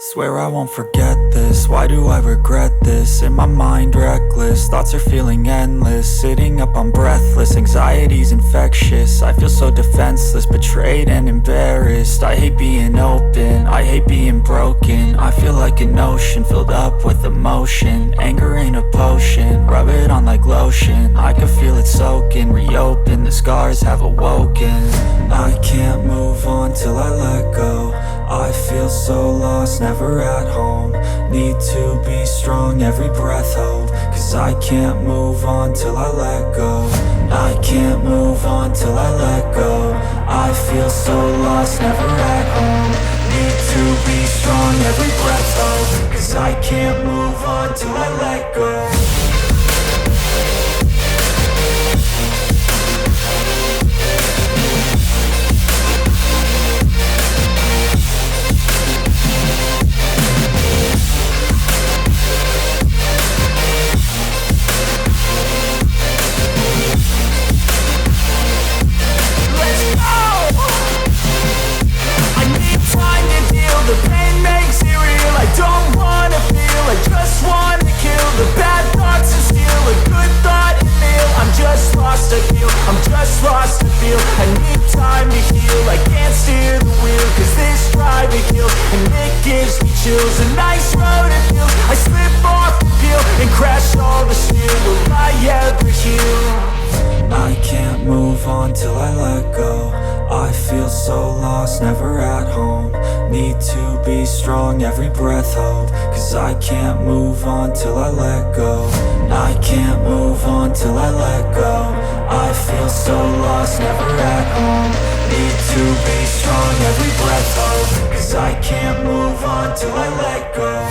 Swear I won't forget this, why do I regret this? In my mind reckless, thoughts are feeling endless. Sitting up I'm breathless, anxiety's infectious. I feel so defenseless, betrayed and embarrassed. I hate being open, I hate being broken. I feel like an ocean filled up with emotion. Anger ain't a potion, rub it on like lotion. I can feel it soaking, reopen, the scars have awoken. I can't move on till I let go. I feel so lost, never at home. Need to be strong, every breath hold. Cause I can't move on till I let go. I can't move on till I let go. I feel so lost, never at home. Need to be strong, every breath hold. Cause I can't move on till I let go. The pain makes it real, I don't wanna feel, I just wanna kill the bad thoughts and steal a good thought and feel. I'm just lost, I feel, I'm just lost, I feel. I need time to heal, I can't steer the wheel. Cause this drive it kills, and it gives me chills. A nice road it feels, I slip off the peel and crash all the steel. Will I ever heal? I can't move on till I let go. I feel so lost, never at home. Need to be strong, every breath hold. Cause I can't move on till I let go. I can't move on till I let go. I feel so lost, never at home. Need to be strong, every breath hold. Cause I can't move on till I let go.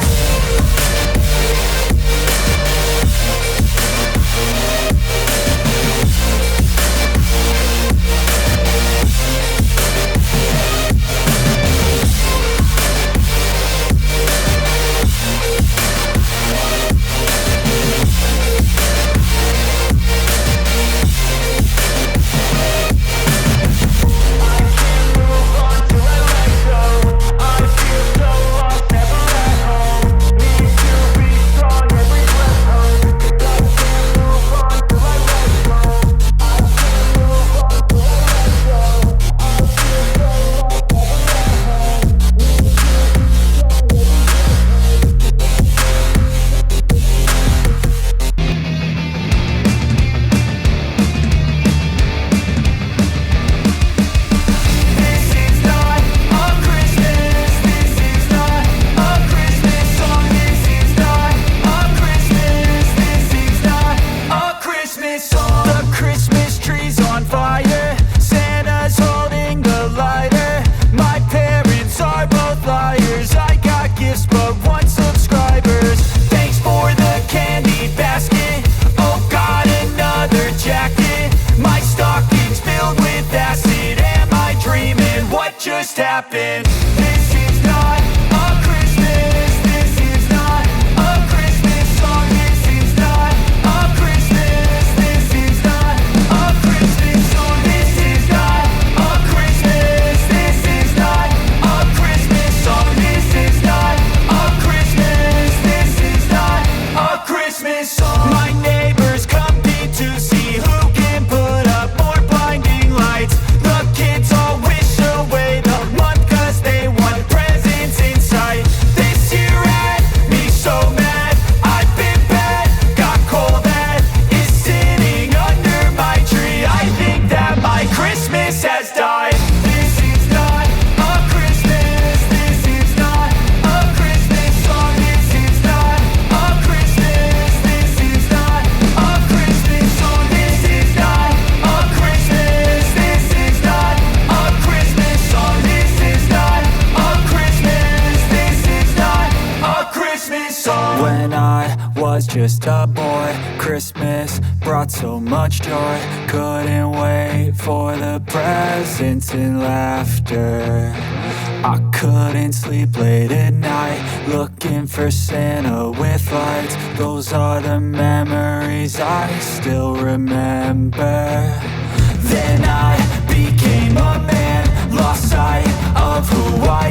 Happened. This is not a Christmas. This is not a Christmas song. This is not a Christmas. This is not a Christmas song. This is not a Christmas. This is not a Christmas song. This is not a Christmas. This is not a Christmas song. My neighbors compete to see who can put up more blinding lights. The kids all wish away the month cause they want presents in sight. This year had me so mad, I've been bad, got coal that is sitting under my tree. I think that my Christmas has died. This is not a Christmas. This is not a Christmas song. This is not a Christmas. This is not a Christmas song. This is not a Christmas. This is not a Christmas song. This is not a Christmas. This is not a Christmas song. When I was just a boy, Christmas brought so much joy. Couldn't wait for the presents and laughter. I couldn't sleep late at night, looking for Santa with lights. Those are the memories I still remember. Then I became a man, lost sight of who I